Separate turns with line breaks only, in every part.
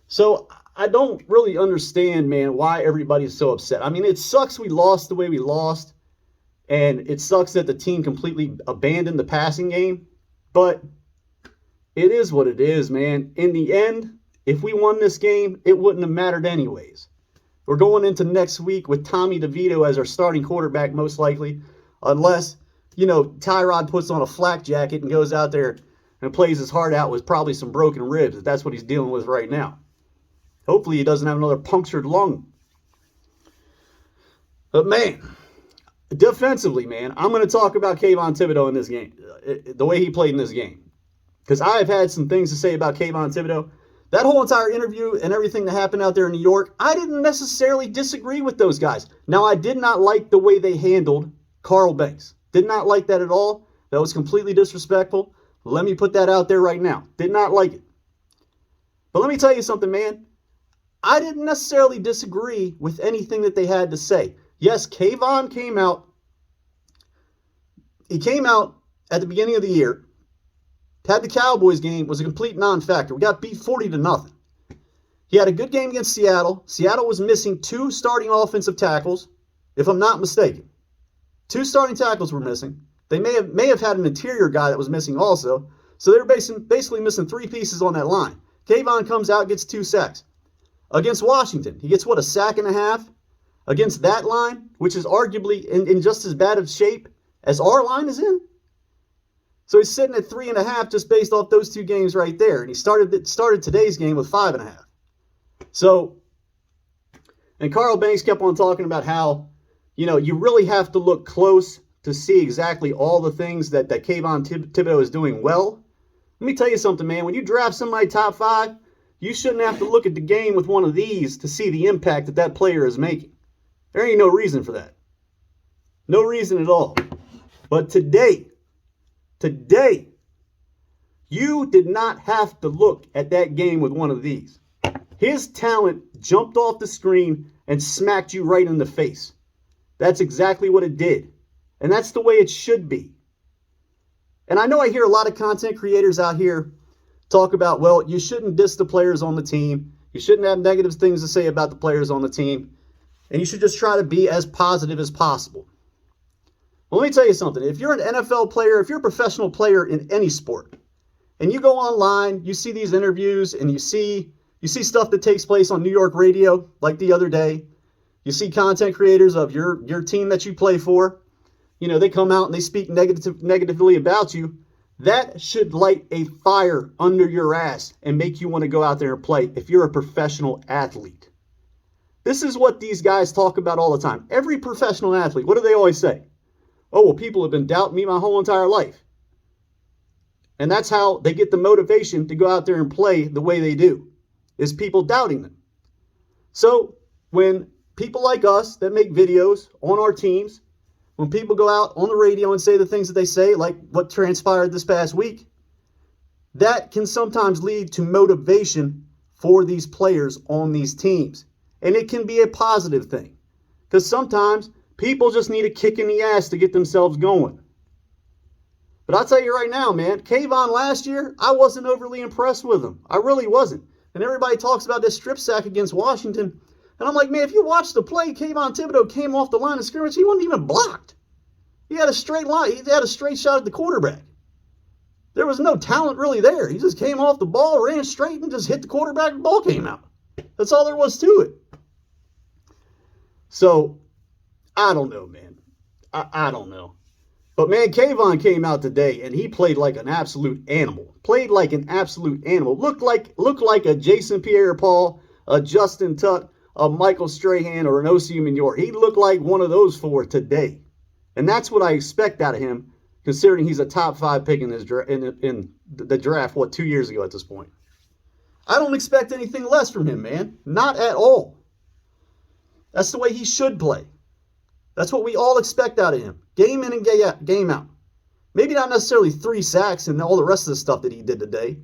So I don't really understand, man, why everybody's so upset. I mean, it sucks we lost the way we lost, and it sucks that the team completely abandoned the passing game, but it is what it is, man. In the end, if we won this game, it wouldn't have mattered anyways. We're going into next week with Tommy DeVito as our starting quarterback, most likely, unless, Tyrod puts on a flak jacket and goes out there and plays his heart out with probably some broken ribs, if that's what he's dealing with right now. Hopefully he doesn't have another punctured lung. But, man, defensively, man, I'm going to talk about Kayvon Thibodeau in this game, the way he played in this game. Because I've had some things to say about Kayvon Thibodeau. That whole entire interview and everything that happened out there in New York, I didn't necessarily disagree with those guys. Now, I did not like the way they handled Carl Banks. Did not like that at all. That was completely disrespectful. Let me put that out there right now. Did not like it. But let me tell you something, man. I didn't necessarily disagree with anything that they had to say. Yes, Kayvon came out. He came out at the beginning of the year. Had the Cowboys game, was a complete non-factor. We got beat 40-0. He had a good game against Seattle. Seattle was missing 2 starting offensive tackles, if I'm not mistaken. 2 starting tackles were missing. They may have had an interior guy that was missing also. So they were basically missing 3 pieces on that line. Kayvon comes out, gets 2 sacks. Against Washington, he gets, a sack and a half? Against that line, which is arguably in just as bad of shape as our line is in. So he's sitting at 3.5 just based off those 2 games right there. And he started today's game with 5.5. So, and Carl Banks kept on talking about how, you really have to look close to see exactly all the things that Kayvon Thibodeau is doing well. Let me tell you something, man. When you draft somebody top 5, you shouldn't have to look at the game with one of these to see the impact that player is making. There ain't no reason for that. No reason at all. But today, you did not have to look at that game with one of these. His talent jumped off the screen and smacked you right in the face. That's exactly what it did. And that's the way it should be. And I know I hear a lot of content creators out here talk about, well, you shouldn't diss the players on the team. You shouldn't have negative things to say about the players on the team. And you should just try to be as positive as possible. Well, let me tell you something. If you're an NFL player, if you're a professional player in any sport, and you go online, you see these interviews, and you see stuff that takes place on New York radio, like the other day. You see content creators of your team that you play for. They come out and they speak negatively about you. That should light a fire under your ass and make you want to go out there and play if you're a professional athlete. This is what these guys talk about all the time. Every professional athlete, what do they always say? Oh, well, people have been doubting me my whole entire life. And that's how they get the motivation to go out there and play the way they do, is people doubting them. So when people like us that make videos on our teams, when people go out on the radio and say the things that they say, like what transpired this past week, that can sometimes lead to motivation for these players on these teams. And it can be a positive thing. Because sometimes people just need a kick in the ass to get themselves going. But I'll tell you right now, man, Kayvon last year, I wasn't overly impressed with him. I really wasn't. And everybody talks about this strip sack against Washington. And I'm like, man, if you watch the play, Kayvon Thibodeau came off the line of scrimmage. He wasn't even blocked. He had a straight line. He had a straight shot at the quarterback. There was no talent really there. He just came off the ball, ran straight, and just hit the quarterback, and the ball came out. That's all there was to it. So, I don't know, man. I don't know. But, man, Kayvon came out today, and he played like an absolute animal. Played like an absolute animal. Looked like a Jason Pierre-Paul, a Justin Tuck, a Michael Strahan, or an Osi Umenyiora. He looked like one of those 4 today. And that's what I expect out of him, considering he's a top 5 pick in the draft, 2 years ago at this point. I don't expect anything less from him, man. Not at all. That's the way he should play. That's what we all expect out of him. Game in and game out. Maybe not necessarily 3 sacks and all the rest of the stuff that he did today,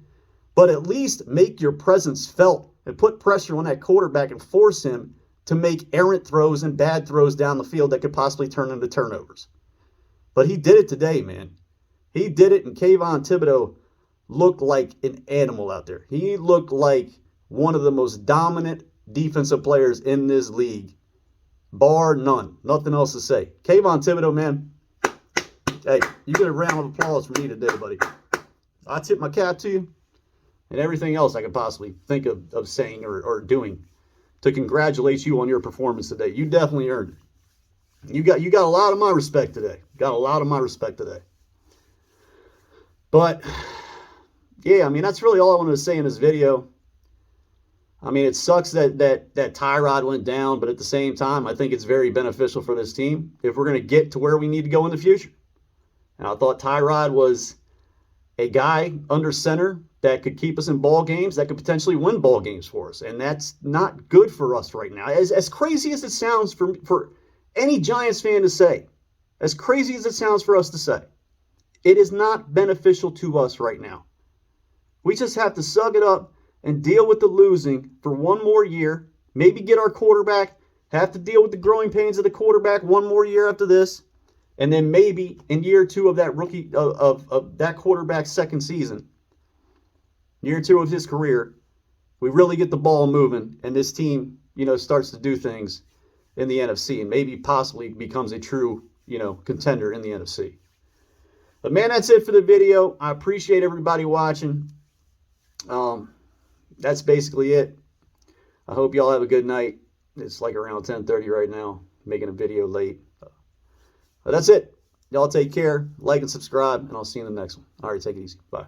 but at least make your presence felt and put pressure on that quarterback and force him to make errant throws and bad throws down the field that could possibly turn into turnovers. But he did it today, man. He did it, and Kayvon Thibodeau looked like an animal out there. He looked like one of the most dominant defensive players in this league, bar none. Nothing else to say. Kayvon Thibodeau, man, hey, you get a round of applause from me today, buddy. I tip my cap to you and everything else I could possibly think of saying or doing to congratulate you on your performance today. You definitely earned it. You got a lot of my respect today. Got a lot of my respect today. But, yeah, I mean, that's really all I wanted to say in this video. I mean, it sucks that Tyrod went down, but at the same time, I think it's very beneficial for this team if we're going to get to where we need to go in the future. And I thought Tyrod was a guy under center that could keep us in ball games, that could potentially win ball games for us. And that's not good for us right now. As crazy as it sounds for any Giants fan to say, as crazy as it sounds for us to say, it is not beneficial to us right now. We just have to suck it up and deal with the losing for one more year, maybe get our quarterback, have to deal with the growing pains of the quarterback one more year after this, and then maybe in year two of that rookie, of that quarterback's second season, year two of his career, we really get the ball moving and this team, starts to do things in the NFC and maybe possibly becomes a true, contender in the NFC. But man, that's it for the video. I appreciate everybody watching. That's basically it. I hope y'all have a good night. It's like around 10:30 right now, making a video late. But that's it. Y'all take care, like and subscribe, and I'll see you in the next one. All right, take it easy. Bye.